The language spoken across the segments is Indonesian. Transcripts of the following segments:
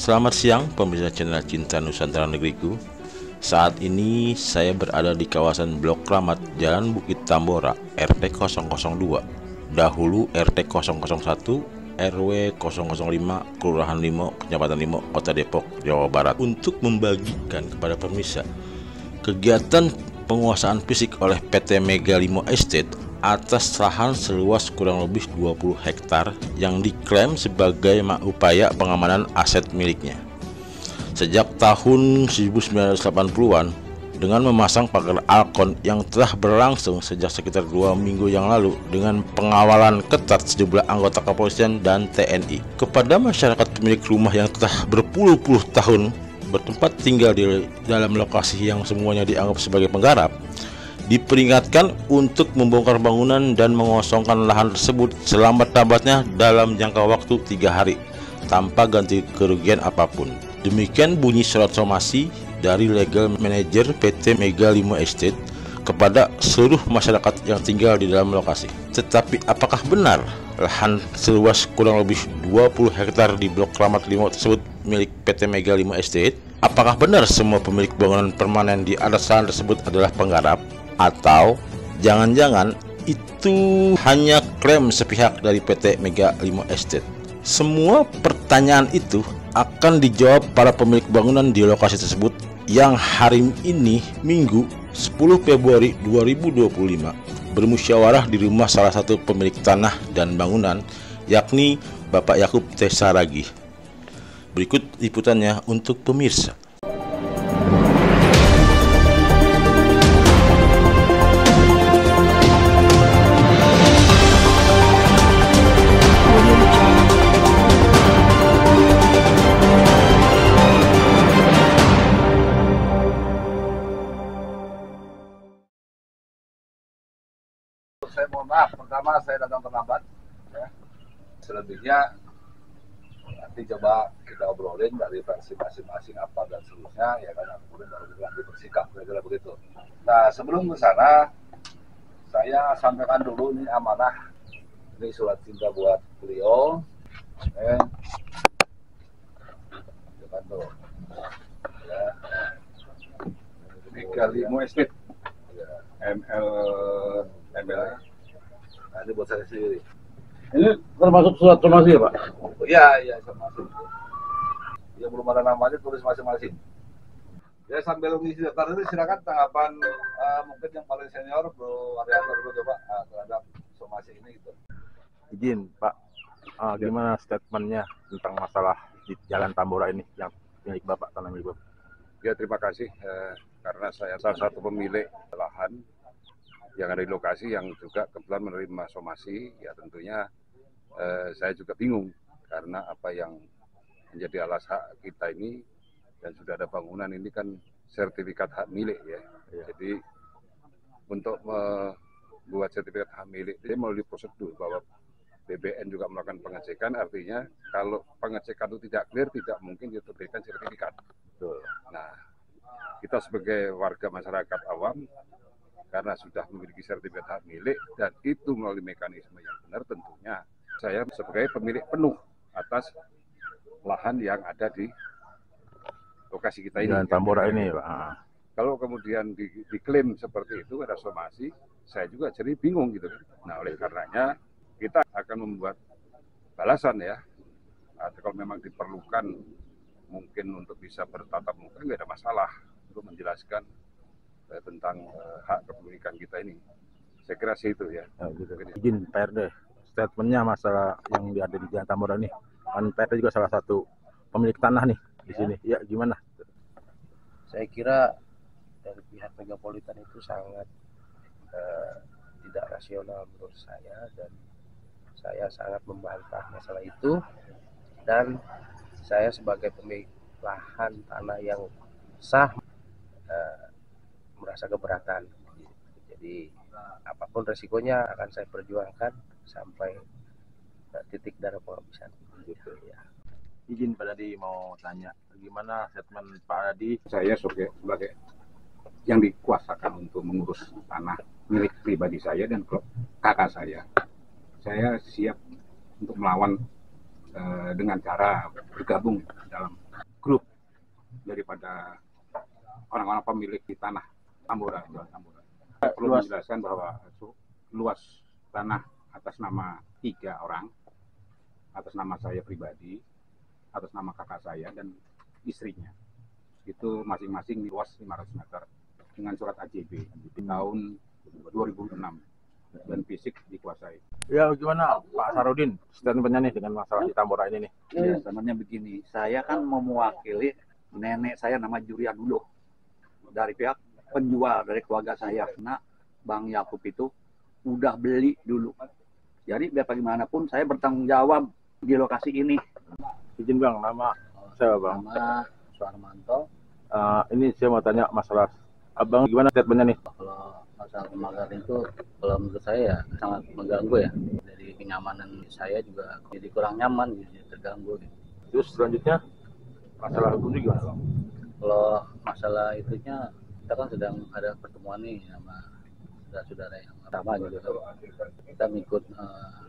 Selamat siang pemirsa channel Cinta Nusantara Negeriku. Saat ini saya berada di kawasan Blok Kramat, Jalan Bukit Tambora, RT 002, dahulu RT 001, RW 005, Kelurahan Limo, Kecamatan Limo, Kota Depok, Jawa Barat, untuk membagikan kepada pemirsa kegiatan penguasaan fisik oleh PT Mega Limo Estate atas lahan seluas kurang lebih 20 hektar yang diklaim sebagai upaya pengamanan aset miliknya. Sejak tahun 1980-an, dengan memasang pagar alkon yang telah berlangsung sejak sekitar 2 minggu yang lalu dengan pengawalan ketat sejumlah anggota kepolisian dan TNI kepada masyarakat pemilik rumah yang telah berpuluh-puluh tahun bertempat tinggal di dalam lokasi yang semuanya dianggap sebagai penggarap, diperingatkan untuk membongkar bangunan dan mengosongkan lahan tersebut selambat-lambatnya dalam jangka waktu 3 hari tanpa ganti kerugian apapun. Demikian bunyi surat somasi dari legal manager PT Mega Limo Estate kepada seluruh masyarakat yang tinggal di dalam lokasi. Tetapi apakah benar lahan seluas kurang lebih 20 hektar di Blok Kramat Limo tersebut milik PT Mega Limo Estate? Apakah benar semua pemilik bangunan permanen di atas lahan tersebut adalah penggarap? Atau jangan-jangan itu hanya klaim sepihak dari PT Mega Limo Estate? Semua pertanyaan itu akan dijawab para pemilik bangunan di lokasi tersebut yang hari ini Minggu 10 Februari 2025 bermusyawarah di rumah salah satu pemilik tanah dan bangunan, yakni Bapak Yakub T. Saragih. Berikut liputannya untuk pemirsa. Saya mohon maaf, pertama saya datang terlambat ya. Selebihnya nanti coba kita obrolin dari versi masing-masing apa dan seterusnya ya kan, kemudian baru kita bersikap kira-kira begitu. Nah, sebelum ke sana saya sampaikan dulu ini amanah, ini surat cinta buat beliau kan tuh ya. Mega Limo Estate Ya. ML. Nah, ini buat saya sendiri. Ini termasuk surat somasi ya Pak? Oh, iya sama masing. Ya belum ada namanya, tulis masing-masing. Ya sambil mengisi daftar ini silakan tanggapan mungkin yang paling senior Bro Arianto dulu coba terhadap somasi ini gitu. Izin Pak, gimana statementnya tentang masalah di Jalan Tambora ini yang milik Bapak, tanah milik Bapak? Ya terima kasih karena saya salah satu pemilik lahan yang ada di lokasi yang juga kebetulan menerima somasi. Ya tentunya saya juga bingung karena apa yang menjadi alas hak kita ini dan sudah ada bangunan ini kan sertifikat hak milik ya. Jadi untuk membuat sertifikat hak milik ini melalui prosedur bahwa BBN juga melakukan pengecekan, artinya kalau pengecekan itu tidak clear tidak mungkin diterbitkan sertifikat. Nah, kita sebagai warga masyarakat awam karena sudah memiliki sertifikat hak milik dan itu melalui mekanisme yang benar, tentunya saya sebagai pemilik penuh atas lahan yang ada di lokasi kita ini. Jalan Tambora ini Pak. Kalau kemudian diklaim seperti itu ada somasi, saya juga jadi bingung gitu kan. Nah, oleh karenanya kita akan membuat balasan ya. Atau kalau memang diperlukan mungkin untuk bisa bertatap muka nggak ada masalah untuk menjelaskan tentang hak kepemilikan kita ini. Saya kira sih itu ya. Gitu. Izin PRD, statementnya masalah yang ada di Jalan Tambora ini. Kan PRD juga salah satu pemilik tanah nih di sini. Ya gimana? Saya kira dari pihak Megapolitan itu sangat tidak rasional menurut saya, dan saya sangat membantah masalah itu, dan saya sebagai pemilik lahan tanah yang sah merasa keberatan. Jadi apapun resikonya akan saya perjuangkan sampai titik darah penghabisan. Gitu ya. Izin Pak Dadi mau tanya, gimana statement Pak Dadi? Saya sebagai yang dikuasakan untuk mengurus tanah milik pribadi saya dan kakak saya siap untuk melawan dengan cara bergabung dalam grup daripada orang-orang pemilik di tanah Tambora, Jalan Tambora. Perlu menjelaskan bahwa luas tanah atas nama 3 orang, atas nama saya pribadi, atas nama kakak saya dan istrinya. Itu masing-masing luas 500 meter dengan surat AJB di tahun 2006 dan fisik dikuasai. Ya, gimana Pak Sarudin statementnya nih dengan masalah di Tambora ini nih? Ya, sebenarnya begini, saya kan mau mewakili nenek saya nama Juria dulu dari pihak penjual dari keluarga saya, karena Bang Yakub itu udah beli dulu. Jadi biar bagaimanapun saya bertanggung jawab di lokasi ini. Izin Bang, nama saya Bang. Nama Suarmanto. Ini saya mau tanya masalah Abang gimana statementnya nih? Kalau masalah pemagaran itu kalau menurut saya ya sangat mengganggu ya. Dari kenyamanan saya juga jadi kurang nyaman gitu, terganggu gitu. Terus selanjutnya masalah hukum juga Bang? Kalau masalah itunya kita kan sedang ada pertemuan nih sama saudara-saudara yang sama gitu. Kita ikut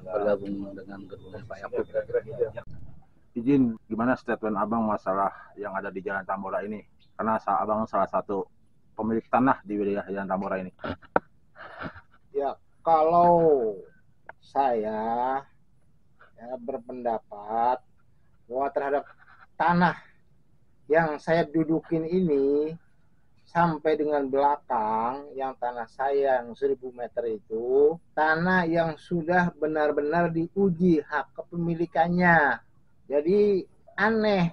bergabung dengan gedungnya Pak Yakub. Izin, gimana statement Abang masalah yang ada di Jalan Tambora ini? Karena Abang salah satu pemilik tanah di wilayah Jalan Tambora ini. Ya, kalau saya berpendapat bahwa terhadap tanah yang saya dudukin ini sampai dengan belakang yang tanah saya yang 1000 meter itu tanah yang sudah benar-benar diuji hak kepemilikannya. Jadi aneh,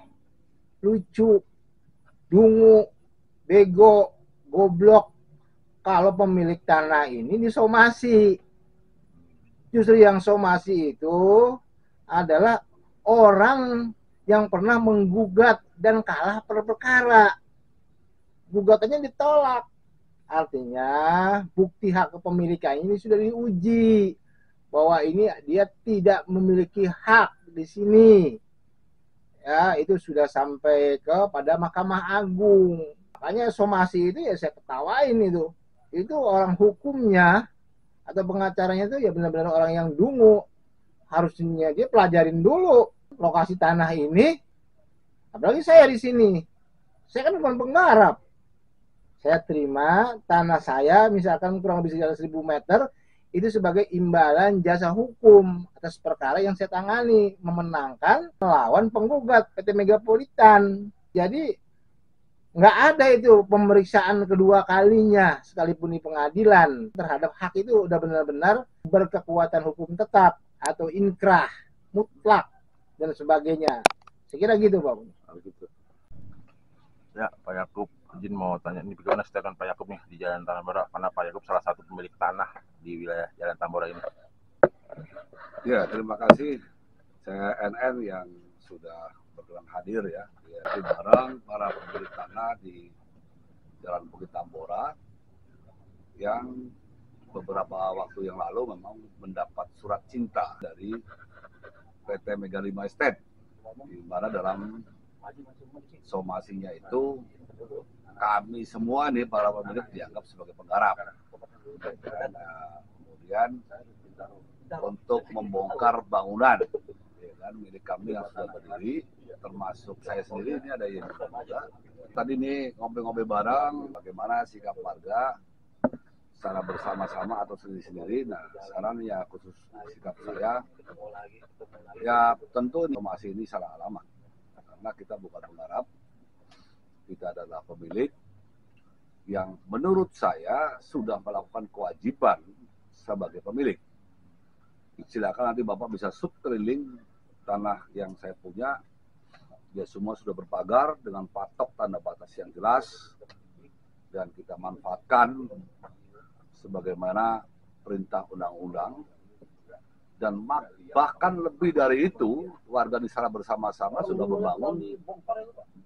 lucu, dungu, bego, goblok kalau pemilik tanah ini disomasi. Justru yang somasi itu adalah orang yang pernah menggugat dan kalah per perkara. Gugatannya ditolak. Artinya bukti hak kepemilikan ini sudah diuji bahwa ini dia tidak memiliki hak di sini. Ya, itu sudah sampai kepada Mahkamah Agung. Makanya somasi itu ya saya ketawain itu. Itu orang hukumnya atau pengacaranya itu ya benar-benar orang yang dungu. Harusnya dia pelajarin dulu lokasi tanah ini. Apalagi saya di sini. Saya kan bukan penggarap. Saya terima tanah saya misalkan kurang lebih sekitar 1000 meter itu sebagai imbalan jasa hukum atas perkara yang saya tangani, memenangkan melawan penggugat PT Megapolitan. Jadi nggak ada itu pemeriksaan kedua kalinya sekalipun di pengadilan terhadap hak itu udah benar-benar berkekuatan hukum tetap atau inkrah mutlak dan sebagainya. Saya kira gitu, Bang. Gitu. Ya, Pak Yakub, izin mau tanya ini bagaimana statement Pak Yakub nih di Jalan Tambora, karena Pak Yakub salah satu pemilik tanah di wilayah Jalan Tambora ini. Ya, terima kasih saya NN yang sudah berkenan hadir ya di bareng para pemilik tanah di Jalan Bukit Tambora yang beberapa waktu yang lalu memang mendapat surat cinta dari PT Mega 5 Estate, di mana dalam somasinya itu kami semua nih para pemilik dianggap sebagai penggarap. Dan kemudian untuk membongkar bangunan ya kan, milik kami yang sudah berdiri, termasuk saya sendiri, ini ada yang juga. Tadi nih ngobrol-ngobrol bareng bagaimana sikap warga secara bersama-sama atau sendiri-sendiri. Nah sekarang ya khusus sikap saya, ya tentu somasi ini salah alamat. Karena kita bukan penggarap, kita adalah pemilik yang menurut saya sudah melakukan kewajiban sebagai pemilik. Silakan nanti Bapak bisa subkeliling tanah yang saya punya, ya semua sudah berpagar dengan patok tanda batas yang jelas dan kita manfaatkan sebagaimana perintah undang-undang. Dan bahkan lebih dari itu, warga di sana bersama-sama sudah membangun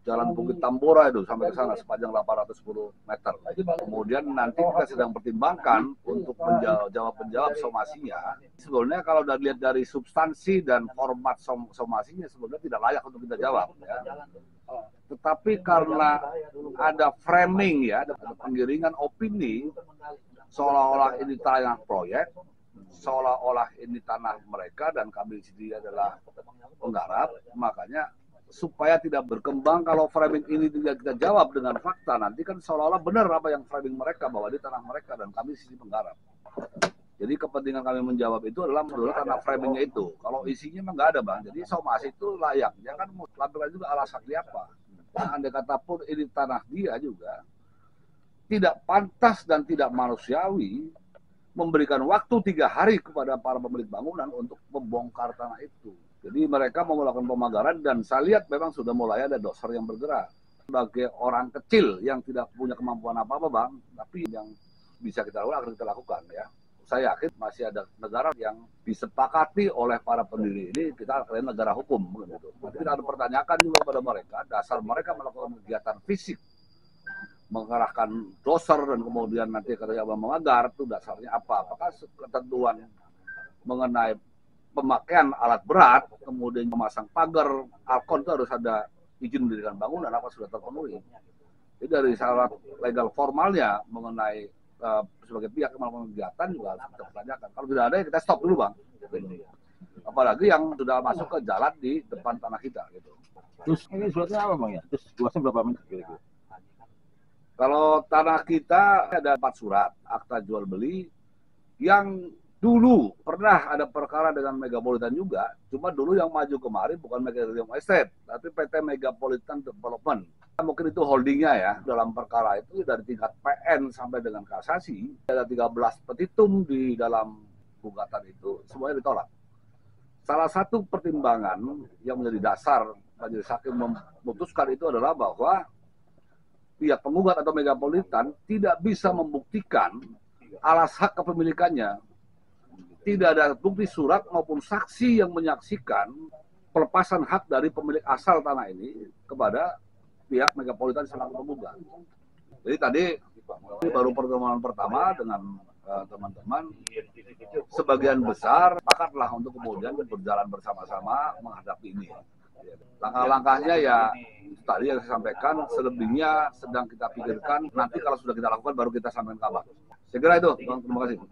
Jalan Bukit Tambora itu sampai ke sana sepanjang 810 meter. Kemudian nanti kita sedang pertimbangkan untuk menjawab somasinya. Sebetulnya kalau dilihat dari substansi dan format somasinya sebenarnya tidak layak untuk kita jawab. Ya. Tetapi karena ada framing ya, ada penggiringan opini seolah-olah ini tanah proyek, seolah-olah ini tanah mereka dan kami sendiri adalah penggarap, makanya supaya tidak berkembang. Kalau framing ini tidak kita jawab dengan fakta, nanti kan seolah-olah benar apa yang framing mereka bahwa di tanah mereka dan kami sisi penggarap. Jadi kepentingan kami menjawab itu adalah menurut karena framingnya itu. Kalau isinya memang nggak ada bang. Jadi somasi itu layaknya kan lampirkan juga alasan dia apa. Nah, andai kata pun ini tanah dia juga tidak pantas dan tidak manusiawi memberikan waktu 3 hari kepada para pemilik bangunan untuk membongkar tanah itu. Jadi mereka mau melakukan pemagaran dan saya lihat memang sudah mulai ada doser yang bergerak. Sebagai orang kecil yang tidak punya kemampuan apa-apa bang, tapi yang bisa kita lakukan akan kita lakukan ya. Saya yakin masih ada negara yang disepakati oleh para pendiri ini, kita akan negara hukum. Gitu. Nanti kita ada pertanyakan juga pada mereka, dasar mereka melakukan kegiatan fisik, mengarahkan doser dan kemudian nanti ketika memagar, itu dasarnya apa? Apakah ketentuan mengenai pemakaian alat berat, kemudian memasang pagar, alkon itu harus ada izin mendirikan bangunan, apa sudah terpenuhi. Jadi dari syarat legal formalnya mengenai sebagai pihak yang melakukan kegiatan juga harus kita pertanyakan. Kalau tidak ada ya kita stop dulu bang. Apalagi yang sudah masuk ke jalan di depan tanah kita. Gitu. Terus ini suratnya apa bang ya? Terus luasnya berapa meter kira-kira? Kalau tanah kita ada 4 surat akta jual beli yang dulu pernah ada perkara dengan Megapolitan juga. Cuma dulu yang maju kemarin bukan Megapolitan Estate, tapi PT Megapolitan Development. Mungkin itu holdingnya ya, dalam perkara itu dari tingkat PN sampai dengan kasasi, ada 13 petitum di dalam gugatan itu, semuanya ditolak. Salah satu pertimbangan yang menjadi dasar majelis hakim memutuskan itu adalah bahwa pihak penggugat atau Megapolitan tidak bisa membuktikan alas hak kepemilikannya. Tidak ada bukti surat maupun saksi yang menyaksikan pelepasan hak dari pemilik asal tanah ini kepada pihak Megapolitan selaku penggugat. Jadi tadi baru pertemuan pertama dengan teman-teman, sebagian besar sepakatlah untuk kemudian berjalan bersama-sama menghadapi ini. Langkah-langkahnya ya tadi yang saya sampaikan, selebihnya sedang kita pikirkan. Nanti kalau sudah kita lakukan baru kita sampaikan kabar. Saya kira itu, terima kasih.